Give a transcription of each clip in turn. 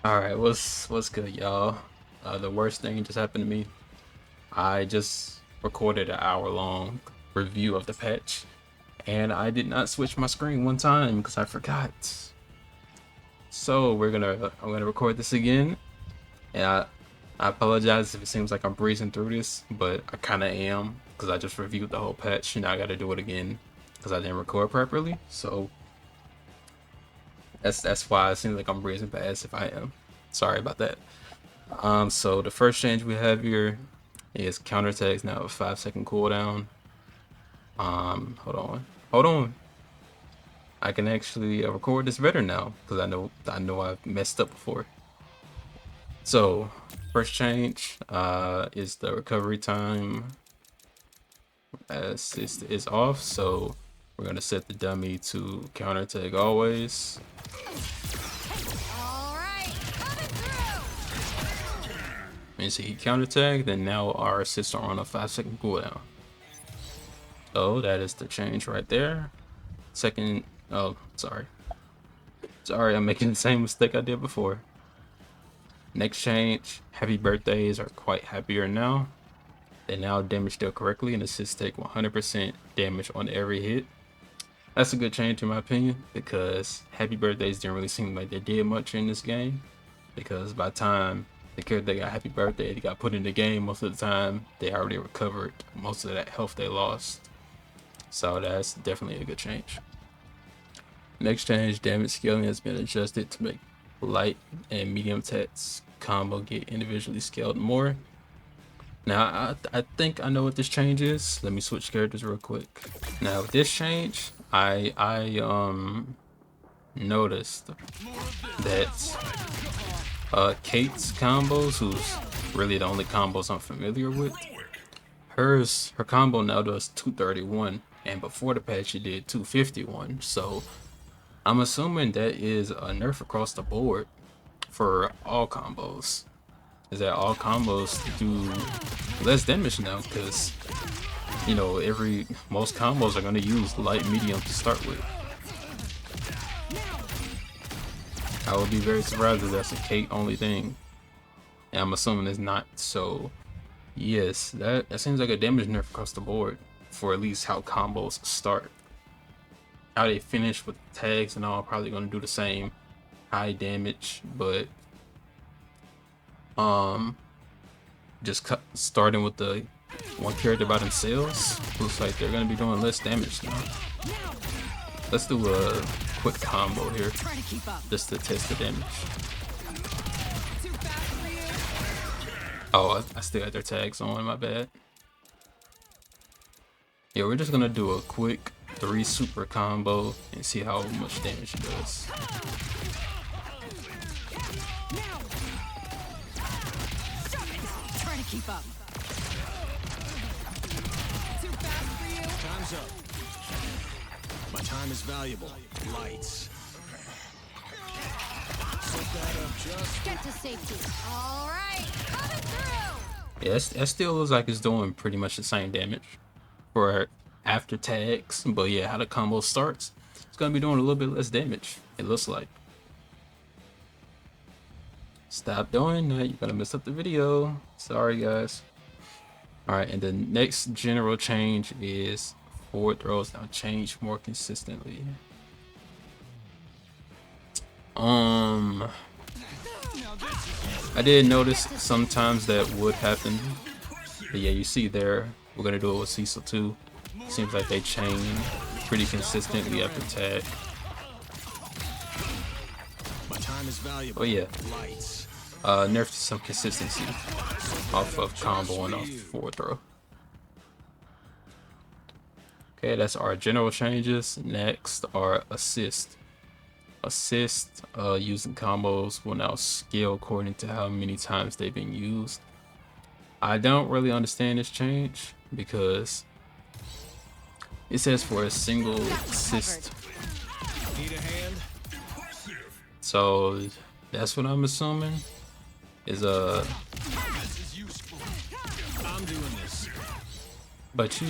Alright, what's good, y'all? The worst thing just happened to me. I just recorded an hour-long review of the patch, and I did not switch my screen one time because I forgot. So I'm gonna record this again, and I apologize if it seems like I'm breezing through this, but I kind of am because I just reviewed the whole patch, and now I got to do it again because I didn't record properly. So that's why it seems like I'm breezing past if I am. Sorry about that. So the first change we have here is counterattacks now a 5-second cooldown. Hold on. I can actually record this better now because I know I've messed up before. So first change is the recovery time assist is off. So we're gonna set the dummy to counterattack always. And see he counterattack, then now our assists are on a 5-second cooldown. So that is the change right there. Second, oh, sorry, I'm making the same mistake I did before. Next change, happy birthdays are quite happier now. They now damage dealt correctly and assists take 100% damage on every hit. That's a good change in my opinion because happy birthdays didn't really seem like they did much in this game, because by the time the character got happy birthday, they got put in the game, most of the time they already recovered most of that health they lost. So that's definitely a good change. Next change, damage scaling has been adjusted to make light and medium attacks combo get individually scaled more. Now I think I know what this change is. Let me switch characters real quick. Now with this change, I noticed that Kate's combos, who's really the only combos I'm familiar with, her combo now does 231, and before the patch it did 251. So I'm assuming that is a nerf across the board for all combos. Is that all combos do less damage now? Because you know most combos are gonna use light medium to start with. I would be very surprised if that's a Kate only thing, and I'm assuming it's not. So yes, that seems like a damage nerf across the board for at least how combos start. How they finish with tags and all, probably gonna do the same, high damage, but just starting with the one character by themselves, looks like they're gonna be doing less damage now. Let's do a quick combo here just to test the damage. Oh, I still got their tags on, my bad. Yeah, we're just gonna do a quick 3 super combo and see how much damage it does. Try to keep up. Too fast for you. Time's up. My time is valuable. Lights. Set that up just. Get to safety. All right, coming through. Yeah, that still looks like it's doing pretty much the same damage for after tags, but yeah, how the combo starts, it's gonna be doing a little bit less damage, it looks like. Stop doing that, you're gonna mess up the video. Sorry guys. Alright, and the next general change is forward throws now change more consistently. I did notice sometimes that would happen, but yeah, you see there, we're gonna do it with Cecil too. Seems like they chain pretty consistently after tag. My time is valuable. Oh yeah, Lights. nerfed some consistency off of combo and off forward throw. Okay, that's our general changes. Next are assist. Assist using combos will now scale according to how many times they've been used. I don't really understand this change because it says for a single assist. Need a hand? So that's what I'm assuming is This is useful. I'm doing this. but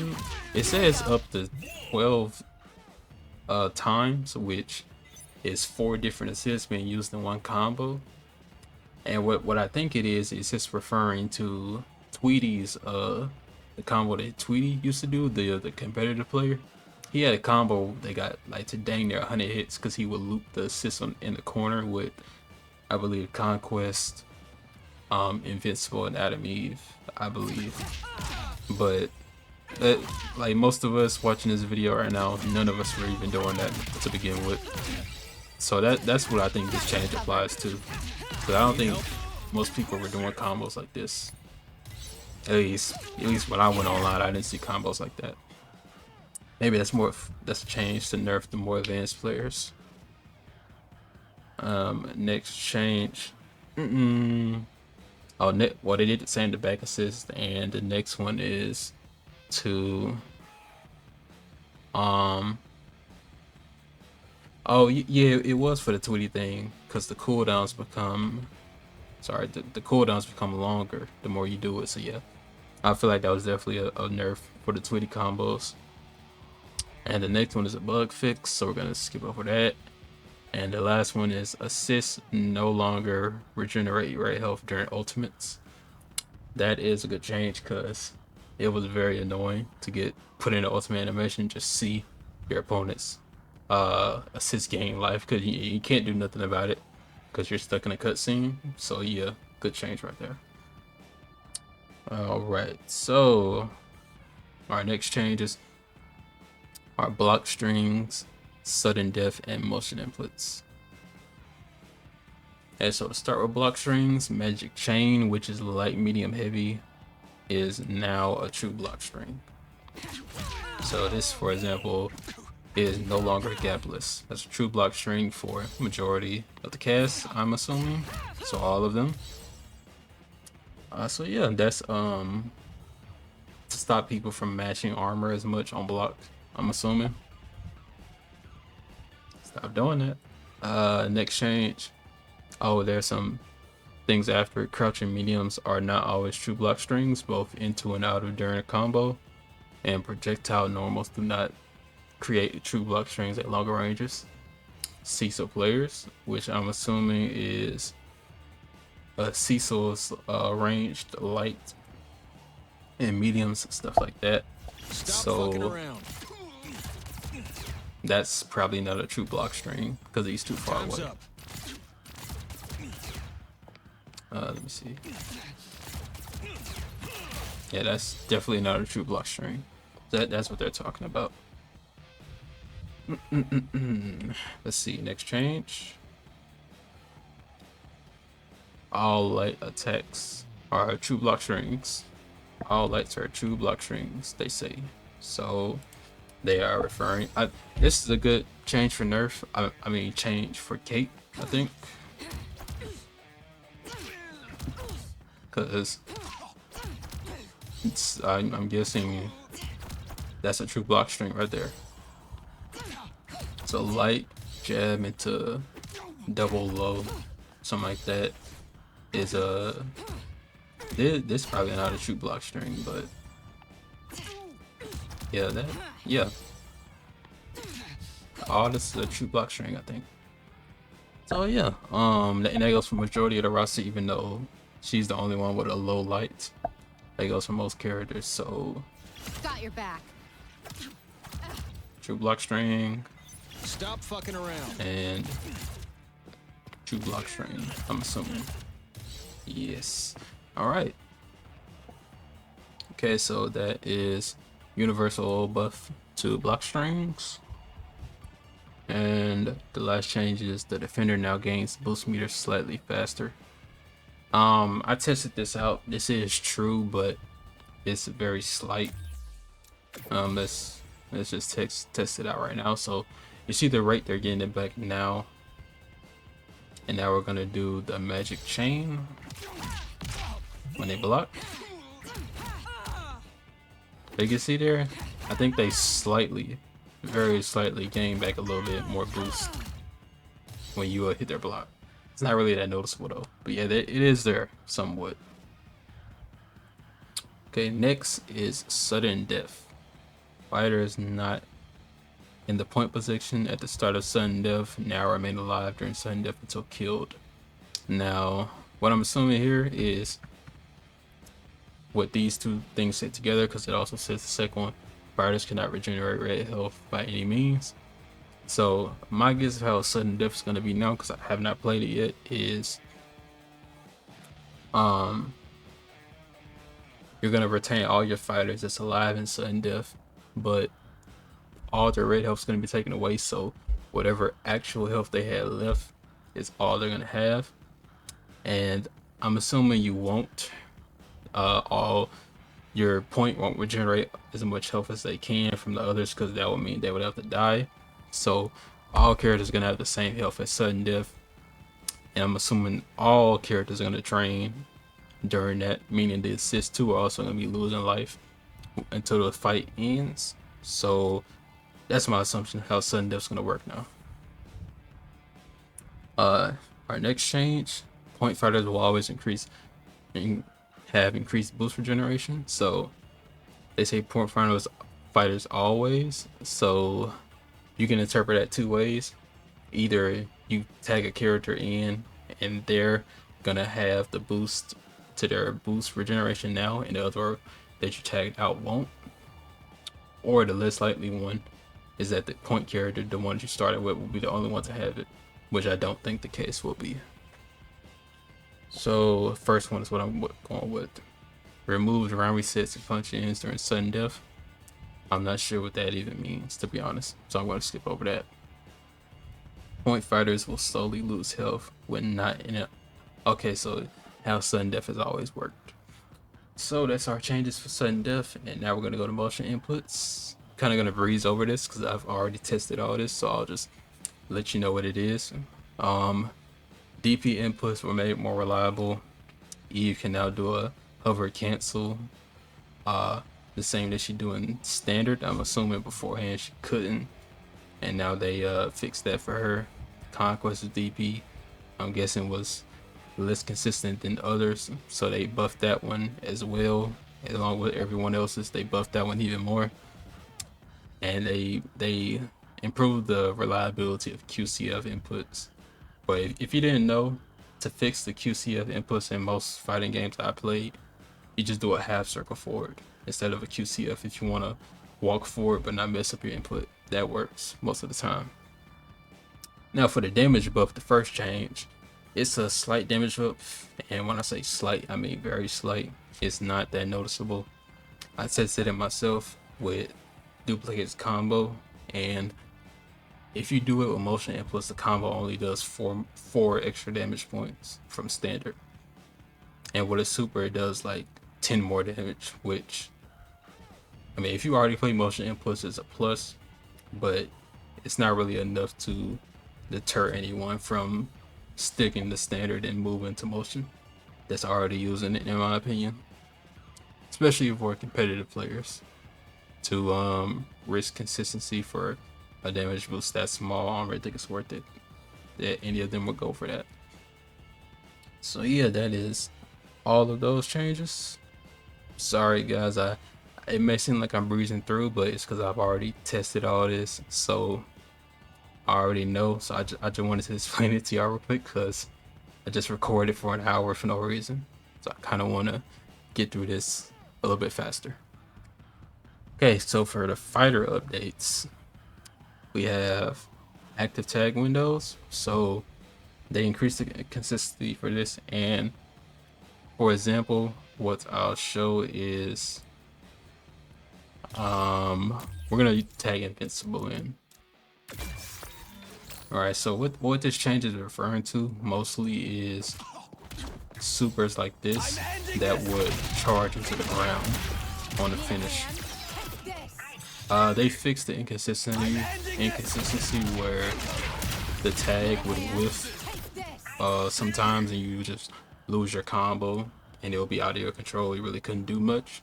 it says up to 12 times, which is 4 different assists being used in one combo. And what I think it is just referring to Tweety's the combo that Tweety used to do, the competitive player. He had a combo that got like to dang near 100 hits because he would loop the assist in the corner with, I believe, Conquest, Invincible, and Adam Eve, I believe. But like most of us watching this video right now, none of us were even doing that to begin with. So that's what I think this change applies to. But I don't think most people were doing combos like this. At least when I went online, I didn't see combos like that. Maybe that's a change to nerf the more advanced players. Next change. Oh, well, they did the same to back assist, and the next one is to oh yeah, it was for the Tweety thing, because the cooldowns become the cooldowns become longer the more you do it. So yeah, I feel like that was definitely a nerf for the Tweety combos. And the next one is a bug fix, so we're gonna skip over that. And the last one is assists no longer regenerate your health during ultimates. That is a good change because it was very annoying to get put in the ultimate animation and just see your opponent's assist gain life, because you can't do nothing about it because you're stuck in a cutscene. So yeah, good change right there. All right, so our next changes are block strings, sudden death, and motion inputs. And so to start with block strings, magic chain, which is light, medium, heavy, is now a true block string. So this, for example, is no longer gapless. That's a true block string for majority of the cast, I'm assuming. So all of them. So yeah, that's to stop people from matching armor as much on block, I'm assuming. Stop doing that. Next change. Oh, there's some things after it. Crouching mediums are not always true block strings, both into and out of during a combo. And projectile normals do not create true block strings at longer ranges. Cecil players, which I'm assuming is Cecil's ranged light and mediums, stuff like that. So that's probably not a true block string because he's too far away. Let me see. Yeah, that's definitely not a true block string. That's what they're talking about. Let's see, next change. All light attacks are true block strings. All lights are true block strings, they say. So they are referring. This is a good change for nerf. I mean, change for Kate, I think. Because I'm guessing that's a true block string right there. So light jab into double low, something like that, is this probably not a true block string, but yeah, all this is a true block string, I think. So yeah, and that goes for majority of the roster, even though she's the only one with a low light. That goes for most characters. So Got your back. true block string. Stop fucking around. And true block string, I'm assuming. Yes. All right. Okay, so that is universal buff to block strings. And the last change is the defender now gains boost meter slightly faster. I tested this out. This is true, but it's very slight. Let's just test it out right now. So you see the rate they're getting it back now. And now we're gonna do the magic chain when they block. You can see there, I think they very slightly gain back a little bit more boost when you hit their block. It's not really that noticeable though, but yeah, it is there somewhat. Okay, next is sudden death. Fighters not in the point position at the start of sudden death now remain alive during sudden death until killed. Now, what I'm assuming here is what these two things sit together, because it also says the second one, fighters cannot regenerate red health by any means. So my guess of how sudden death is going to be now, because I have not played it yet, is you're going to retain all your fighters that's alive in sudden death, but all their red health is going to be taken away, so whatever actual health they had left is all they're going to have. And I'm assuming you won't all your point won't regenerate as much health as they can from the others, because that would mean they would have to die. So all characters are going to have the same health as sudden death, and I'm assuming all characters are going to train during that, meaning the assist too are also going to be losing life until the fight ends. So that's my assumption how sudden death is going to work now. Our next change, point fighters will always increase and have increased boost regeneration. So they say point fighters always, so you can interpret that two ways. Either you tag a character in and they're gonna have the boost to their boost regeneration now, and the other that you tagged out won't. Or the less likely one is that the point character, the one you started with, will be the only one to have it, which I don't think the case will be. So first one is what I'm going with. Removes round resets and functions during sudden death. I'm not sure what that even means, to be honest, so I'm going to skip over that. Point fighters will slowly lose health when not in it. Okay, so how sudden death has always worked. So that's our changes for sudden death, and now we're going to go to motion inputs. Kind of going to breeze over this because I've already tested all this, so I'll just let you know what it is. DP inputs were made more reliable. Eve can now do a hover cancel, the same that she do in standard. I'm assuming beforehand she couldn't, and now they fixed that for her. Conquest of DP, I'm guessing, was less consistent than others, so they buffed that one as well, along with everyone else's. They buffed that one even more, and they improved the reliability of QCF inputs. But if you didn't know, to fix the QCF inputs in most fighting games I played, you just do a half circle forward instead of a QCF. If you want to walk forward but not mess up your input, that works most of the time. Now for the damage buff, the first change, it's a slight damage buff, and when I say slight, I mean very slight. It's not that noticeable. I tested it myself with Dupli-Kate's combo, and if you do it with motion inputs, the combo only does four extra damage points from standard, and with a super it does like 10 more damage, which, I mean, if you already play motion inputs, it's a plus, but it's not really enough to deter anyone from sticking to standard and moving to motion that's already using it, in my opinion, especially for competitive players. To risk consistency for a damage boost that small, I don't really think it's worth it that any of them would go for that. So yeah, that is all of those changes. Sorry guys, it may seem like I'm breezing through, but it's because I've already tested all this, so I already know. So I just wanted to explain it to y'all real quick, because I just recorded for an hour for no reason, so I kind of want to get through this a little bit faster. Okay, so for the fighter updates, we have active tag windows, so they increased the consistency for this. And for example, what I'll show is we're gonna tag Invincible in. Alright, so what this change is referring to mostly is supers like this that would charge into the ground on the finish. They fixed the inconsistency where the tag would whiff sometimes, and you just lose your combo and it'll be out of your control. You really couldn't do much.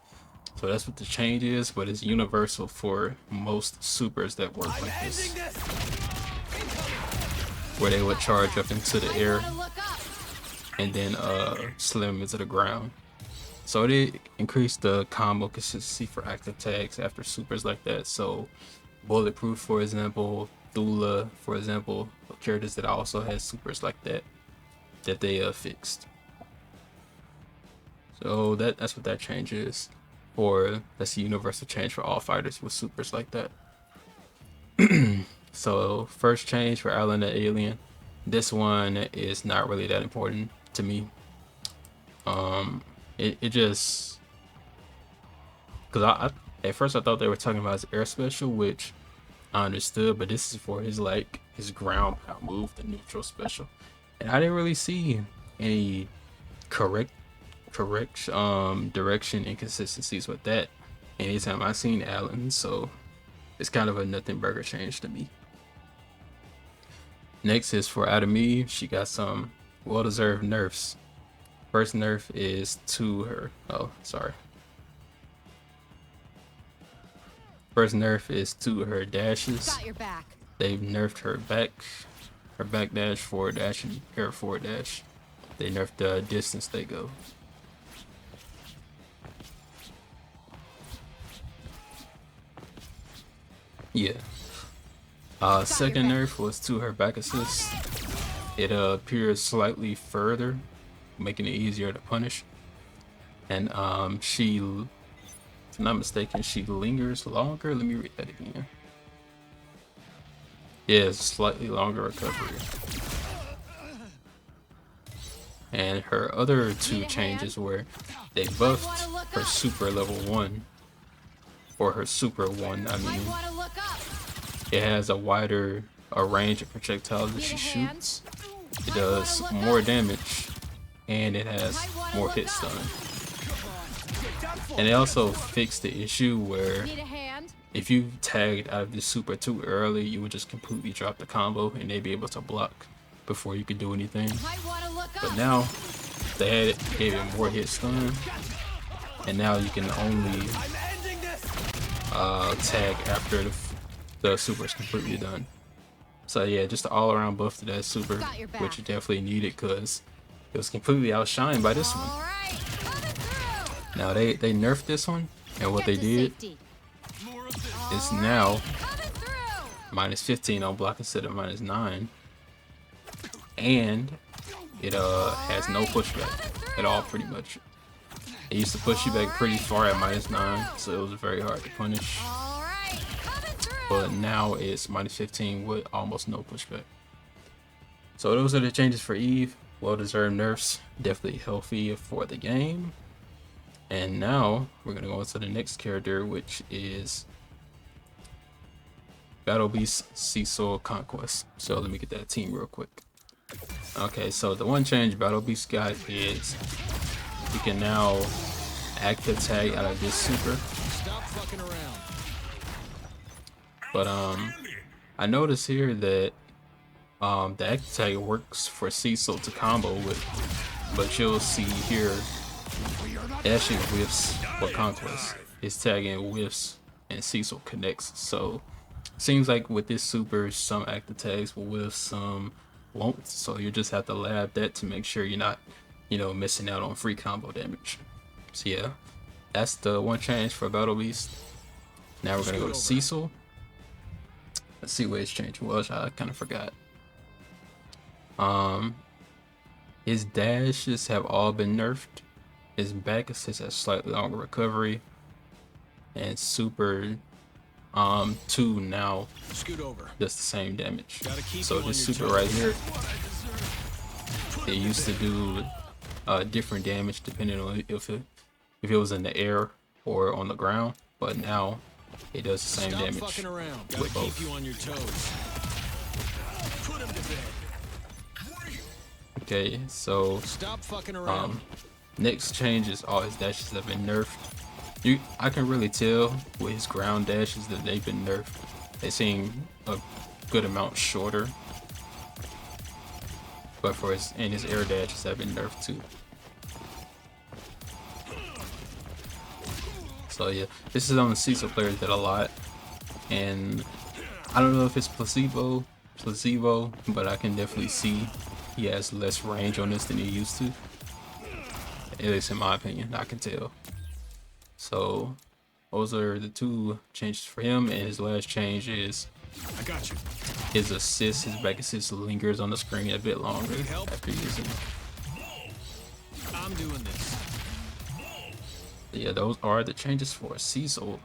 So that's what the change is, but it's universal for most supers that work like this, where they would charge up into the air and then slam into the ground. So they increased the combo consistency for active tags after supers like that. So Bulletproof, for example, Thula, for example, characters that also had supers like that they fixed. So that's what that change is. Or that's the universal change for all fighters with supers like that. So first change for Alan the Alien. This one is not really that important to me. It just, because I at first I thought they were talking about his air special, which I understood, but this is for his like his ground pound move, the neutral special, and I didn't really see any correct direction inconsistencies with that anytime I seen Alan, so it's kind of a nothing burger change to me. Next is for Adam Eve. She got some well-deserved nerfs. First nerf is to her. Oh, sorry. First nerf is to her dashes. Got your back. They've nerfed her back dash, forward dash, and air forward dash. They nerfed the distance they go. Yeah. Second nerf was to her back assist. It appears slightly further, making it easier to punish. And she, if I'm not mistaken, she lingers longer. Let me read that again. Yeah, slightly longer recovery. And her other two changes were they buffed her super level 1, or her super 1, I mean. It has a wider range of projectiles that she shoots. It does more damage, and it has more hit stun. And they also fixed the issue where if you tagged out of this super too early, you would just completely drop the combo and they'd be able to block before you could do anything. But now they gave it more hit stun, and now you can only tag after the super is completely done. So yeah, just an all-around buff to that super, which you definitely needed because it was completely outshined by this one. Now they nerfed this one, and what they did is now minus 15 on block instead of minus 9, and it has no pushback at all pretty much. It used to push you back pretty far at minus 9, so it was very hard to punish. But now it's minus 15 with almost no pushback. So those are the changes for Eve. Well-deserved nerfs, definitely healthy for the game. And now we're gonna go into the next character, which is Battle Beast Cecil Conquest. So let me get that team real quick. Okay, so the one change Battle Beast got is you can now active tag out of this super. Stop fucking around. But I noticed here that the active tag works for Cecil to combo with, but you'll see here it actually whiffs for Conquest. It's tagging whiffs and Cecil connects. So seems like with this super, some active tags will whiff, some won't. So you just have to lab that to make sure you're not, you know, missing out on free combo damage. So yeah, that's the one change for Battle Beast. Now we're gonna go to Cecil. Let's see what his change was. I kind of forgot. His dashes have all been nerfed. His back assist has slightly longer recovery, and super 2 now does the same damage. So this super right here, it used to do different damage depending on if it was in the air or on the ground, but now it does the same damage with both. Okay, so next change is all his dashes have been nerfed. I can really tell with his ground dashes that they've been nerfed. They seem a good amount shorter, but for his air dashes have been nerfed too. So yeah, this is on the Cecil players that a lot, and I don't know if it's placebo, but I can definitely see he has less range on this than he used to. At least in my opinion, I can tell. So those are the two changes for him, and his last change is his assist. His back assist lingers on the screen a bit longer after using it. I'm doing this. Yeah, those are the changes for Cecil.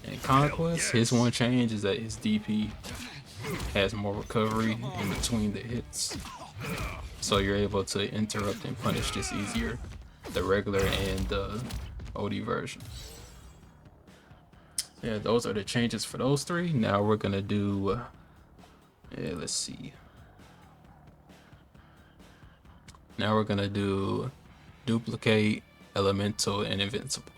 And Conquest, his one change is that his DP has more recovery in between the hits. So you're able to interrupt and punish this easier. The regular and the OD version. Yeah, those are the changes for those three. Now we're gonna do, yeah, let's see. Now we're gonna do Dupli-Kate, Elemental, and Invincible.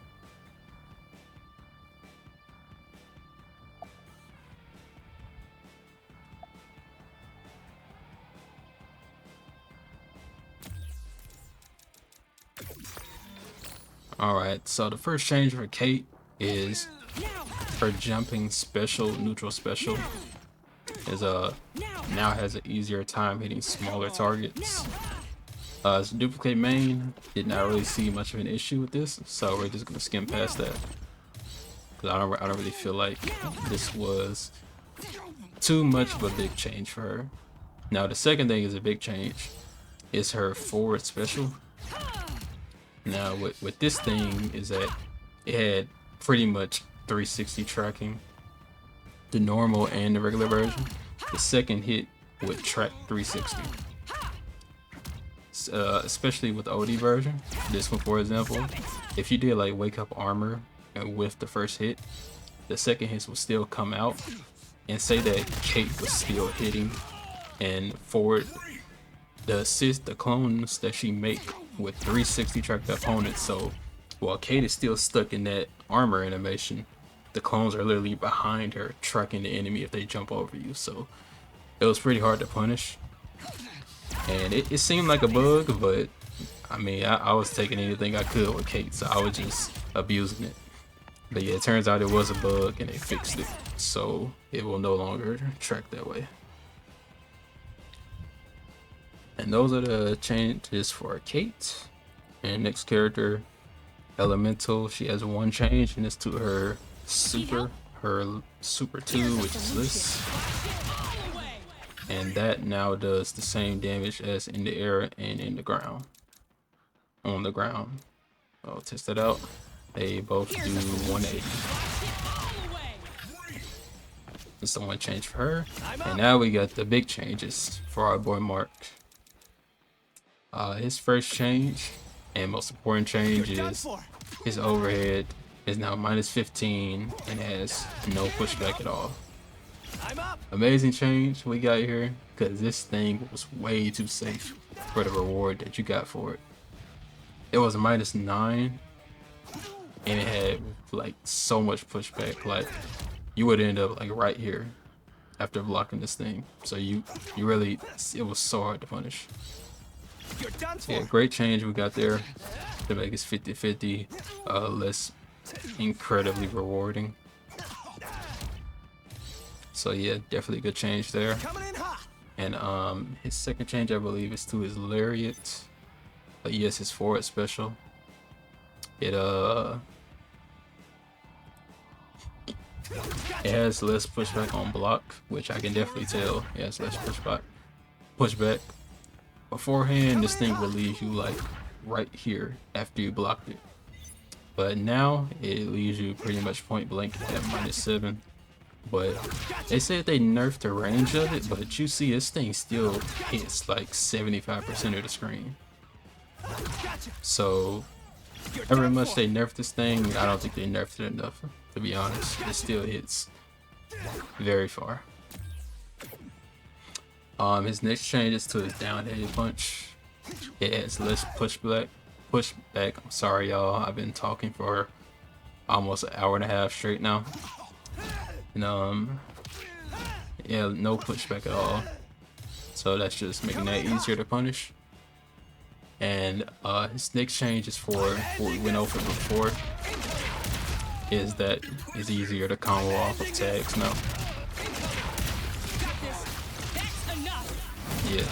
Alright, so the first change for Kate is her jumping special, neutral special, is now has an easier time hitting smaller targets. As Dupli-Kate main, did not really see much of an issue with this, so we're just gonna skim past that. Cause I don't really feel like this was too much of a big change for her. Now the second thing is a big change, is her forward special. Now with this thing is that it had pretty much 360 tracking, the normal and the regular version. The second hit would track 360. Especially with the OD version, this one for example, if you did like wake up armor and with the first hit, the second hits will still come out and say that Kate was still hitting, and forward the assist, the clones that she make with 360 track the opponent. So while Kate is still stuck in that armor animation, the clones are literally behind her tracking the enemy if they jump over you. So it was pretty hard to punish, and it seemed like a bug, but I mean I was taking anything I could with Kate, so I was just abusing it. But yeah, it turns out it was a bug and they fixed it, so it will no longer track that way. And those are the changes for Kate. And next character, Elemental, she has one change, and it's to her super 2, which is this. And that now does the same damage as in the air and in the ground. On the ground. I'll test it out. They both do 180. That's the one change for her. And now we got the big changes for our boy Mark. His first change and most important change is his overhead is now -15 and has no pushback at all. Amazing change we got here, because this thing was way too safe for the reward that you got for it. It was -9 and it had like so much pushback, like you would end up like right here after blocking this thing. So you really, it was so hard to punish. Yeah, great change we got there to make us 50-50 less incredibly rewarding. So yeah, definitely a good change there. And his second change I believe is to his lariat, but yes, his forward special. It has less pushback on block, which I can definitely tell it has less pushback. Beforehand, this thing will leave you like right here after you blocked it, but now it leaves you pretty much point blank at -7. But they said they nerfed the range of it, but you see this thing still hits like 75% of the screen. So however much they nerfed this thing, I don't think they nerfed it enough, to be honest. It still hits very far. His next change is to his down-headed punch. It has less pushback. I'm sorry, y'all. I've been talking for almost an hour and a half straight now. And yeah, no pushback at all. So that's just making that easier to punish. And his next change is for what we went over before. Is that it's easier to combo off of tags now. Yeah,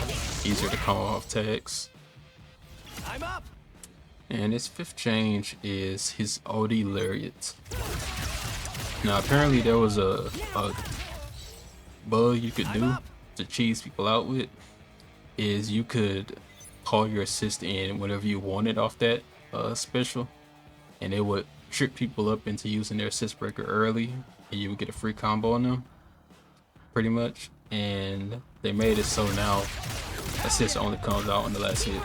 easier to combo off tags. And his fifth change is his OD lariat. Now apparently there was a bug you could do to cheese people out with, is you could call your assist in whenever you wanted off that special, and it would trick people up into using their assist breaker early, and you would get a free combo on them, pretty much. And they made it so now assist only comes out on the last hit.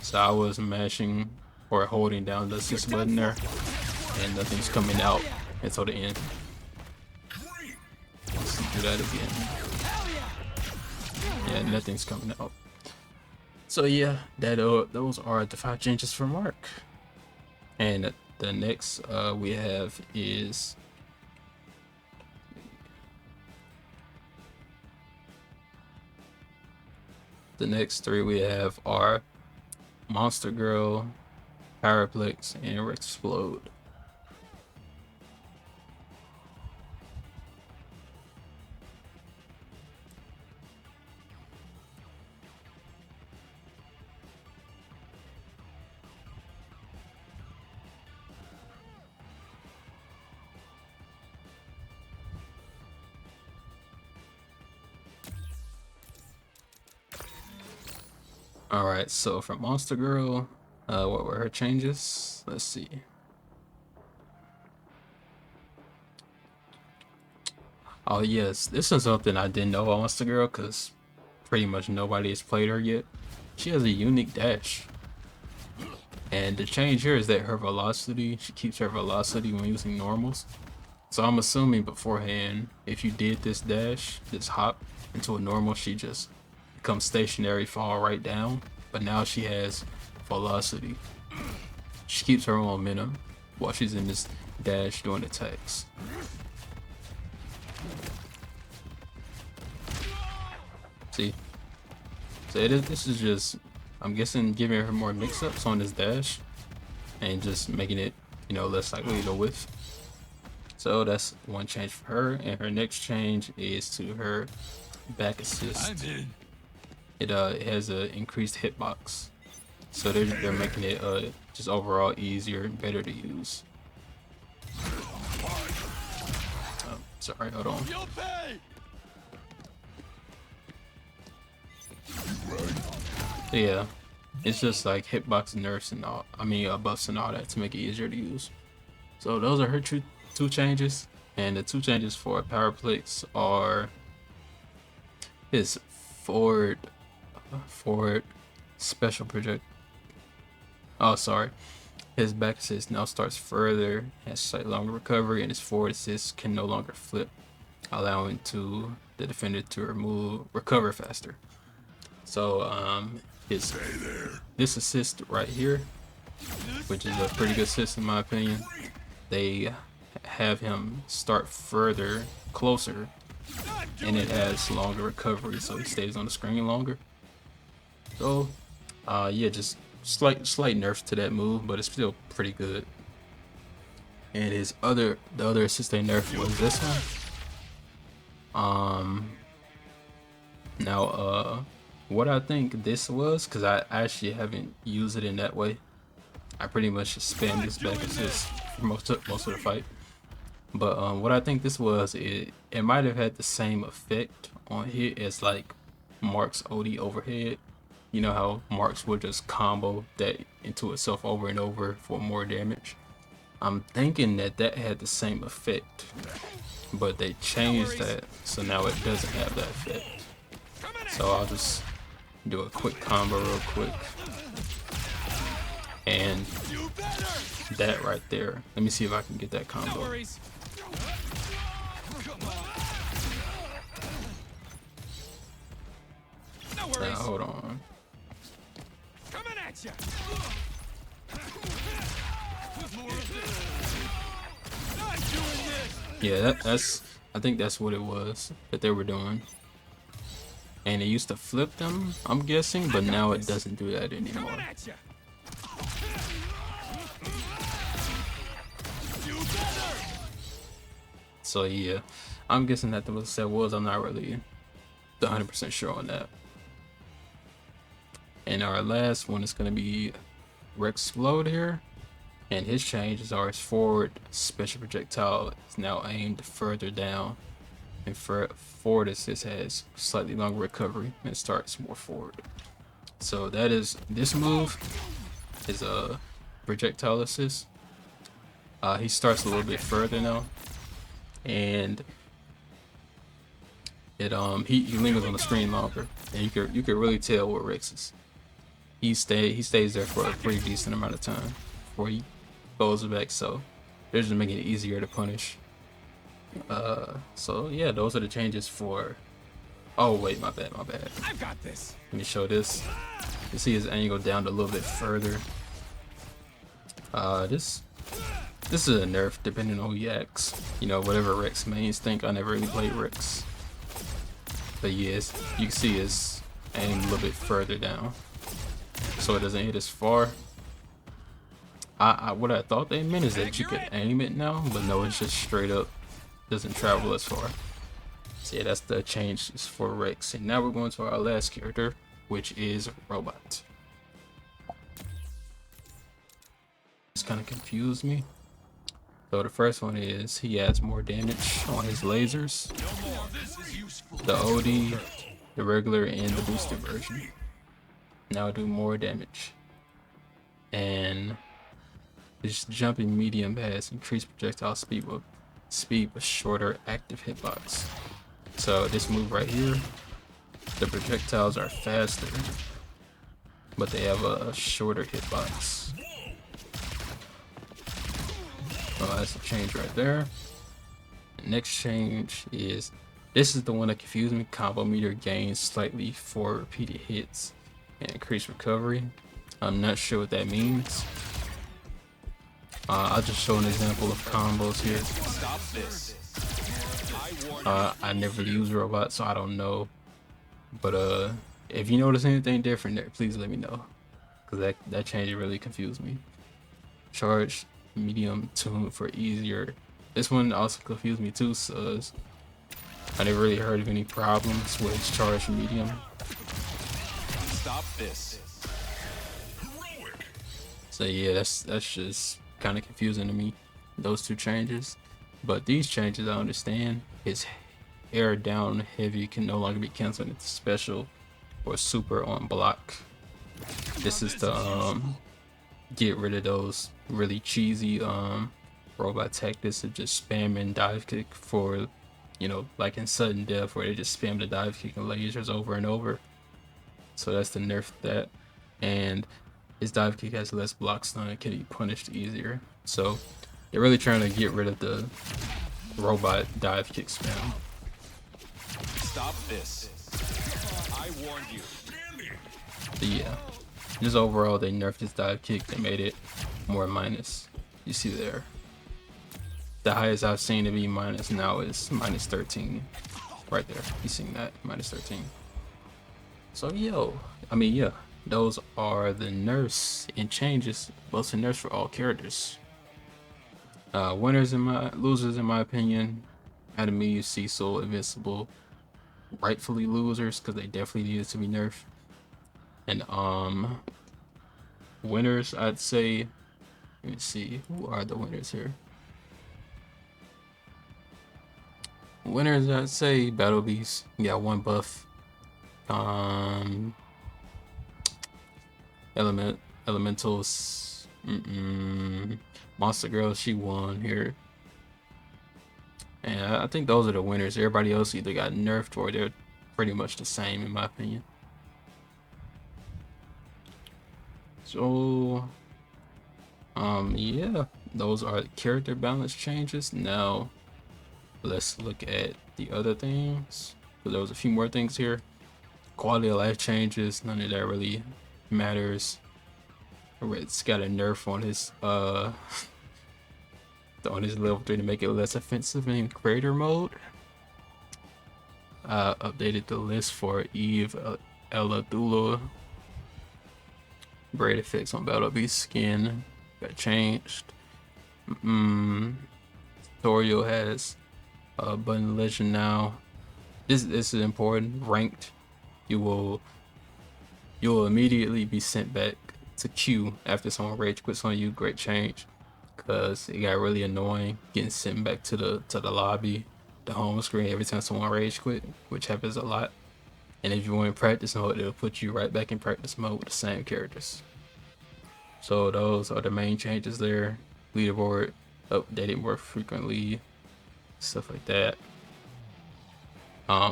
So I was mashing or holding down the assist button there, and nothing's coming out until the end. Let's do that again. Yeah, nothing's coming out. So yeah, those are the 5 changes for Mark. And the next we have is the next 3 we have are Monster Girl, Powerplex, and Rexsplode. Alright, so for Monster Girl, what were her changes? Let's see. Oh yes, this is something I didn't know about Monster Girl because pretty much nobody has played her yet. She has a unique dash. And the change here is that her velocity, she keeps her velocity when using normals. So I'm assuming beforehand, if you did this dash, this hop into a normal, she just becomes stationary, fall right down. But now she has velocity. She keeps her momentum while she's in this dash doing attacks. See? So this is just, I'm guessing, giving her more mix-ups on this dash and just making it, you know, less likely to whiff. So that's one change for her, and her next change is to her back assist. It has an increased hitbox, so they're making it just overall easier and better to use. Oh, sorry, hold on. So yeah, it's just like hitbox nerfs and all. I mean buffs and all that to make it easier to use. So those are her two changes, and the 2 changes for Powerplex are his forward special project. Oh, sorry. His back assist now starts further, has slightly longer recovery, and his forward assist can no longer flip, allowing the defender to recover faster. So this assist right here, which is a pretty good assist in my opinion, they have him start further, closer, and it has longer recovery, so he stays on the screen longer. So yeah, just slight nerfs to that move, but it's still pretty good. And the other assist they nerfed was this one. Now what I think this was, because I actually haven't used it in that way. I pretty much just spam this back assist for most of the fight. But what I think this was, it might have had the same effect on hit as like Mark's OD overhead. You know how Mark's would just combo that into itself over and over for more damage. I'm thinking that had the same effect, but they changed that, so now it doesn't have that effect. So I'll just do a quick combo real quick. And that right there, let me see if I can get that combo. Now, hold on. Yeah, that's I think that's what it was that they were doing. And it used to flip them, I'm guessing, but now it doesn't do that anymore. So yeah, I'm guessing that what that was. I'm not really 100% sure on that. And our last one is going to be Rexsplode here. And his changes are his forward special projectile is now aimed further down. And for forward assist has slightly longer recovery and starts more forward. So that is, this move is a projectile assist. He starts a little bit further now, and he lingers on the screen longer, and you could really tell what Rex is. He stays there for a pretty decent amount of time before he goes back. So they're just making it easier to punish. So yeah, those are the changes for. Oh wait, my bad. I've got this. Let me show this. You see his angle down a little bit further. This is a nerf depending on who you ask. You know, whatever Rex mains think. I never really played Rex. But yes, you can see his aim a little bit further down, so it doesn't hit as far. What I thought they meant is that you could aim it now, but no, it's just straight up doesn't travel as far. So yeah, that's the changes for Rex. And now we're going to our last character, which is Robot. This kind of confused me. So the first one is he adds more damage on his lasers. The OD, the regular, and the boosted version. Now do more damage. And this jumping medium has increased projectile speed with shorter active hitbox. So this move right here, the projectiles are faster, but they have a shorter hitbox. Oh, that's a change right there. The next change is, this is the one that confused me. Combo meter gains slightly for repeated hits and increased recovery. I'm not sure what that means. I'll just show an example of combos here. Stop this. I never use Robot, so I don't know. But if you notice anything different there, please let me know, because that change really confused me. Charge medium tune for easier. This one also confused me too, so I never really heard of any problems with its charge medium. Stop this. So yeah, that's just kind of confusing to me, those two changes. But these changes I understand. His air down heavy can no longer be canceled into special or super on block. This is to get rid of those really cheesy robot tactics of just spamming dive kick for, you know, like in sudden death where they just spam the dive kick and lasers over and over. So that's the nerf of that. And his dive kick has less block stun and can be punished easier. So they're really trying to get rid of the robot dive kick spam. Stop this. I warned you. But yeah, just overall they nerfed his dive kick. They made it more minus. You see there, the highest I've seen to be minus now is minus 13 right there. You seen that? Minus 13. So yeah, those are the nerfs and changes, both the nerfs for all characters. Losers in my opinion, out of me, Cecil, Invincible, rightfully losers because they definitely needed to be nerfed. And winners, I'd say, let me see, who are the winners here? Winners, I'd say Battle Beast, you got one buff. Elementals, Monster Girl, she won here. And I think those are the winners. Everybody else either got nerfed or they're pretty much the same in my opinion. So yeah, those are the character balance changes. Now let's look at the other things. So there was a few more things here. Quality of life changes, none of that really matters. Red's got a nerf on his level 3 to make it less offensive in creator mode. Updated the list for Eve Eladula. Braid effects on Battle Beast skin got changed. Tutorial has button legend now. This is important. Ranked, you will immediately be sent back to queue after someone rage quits on you. Great change, because it got really annoying getting sent back to the lobby, the home screen every time someone rage quit, which happens a lot. And if you want in practice mode, it'll put you right back in practice mode with the same characters. So those are the main changes there. Leaderboard updated more frequently, stuff like that.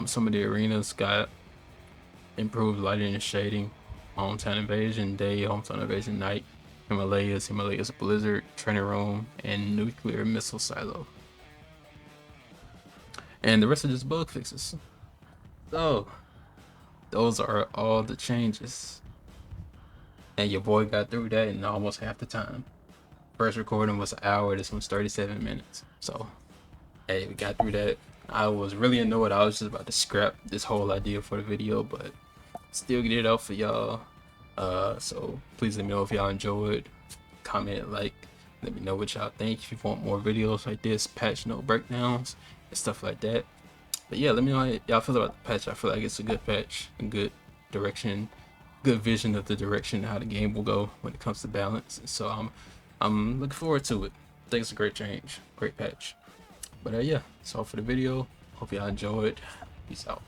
Some of the arenas got improved lighting and shading. Hometown Invasion Day, Hometown Invasion Night, Himalayas Blizzard, Training Room, and Nuclear Missile Silo. And the rest are just bug fixes. So those are all the changes. And your boy got through that in almost half the time. First recording was an hour, this one's 37 minutes. So hey, we got through that. I was really annoyed. I was just about to scrap this whole idea for the video, but still get it out for y'all. So please let me know if y'all enjoyed. Comment, like, let me know what y'all think. If you want more videos like this, patch note breakdowns and stuff like that. But yeah, let me know how y'all feel about the patch. I feel like it's a good patch, a good direction, good vision of the direction how the game will go when it comes to balance. So I'm looking forward to it. I think it's a great change, great patch. But yeah, that's all for the video. Hope y'all enjoyed. Peace out.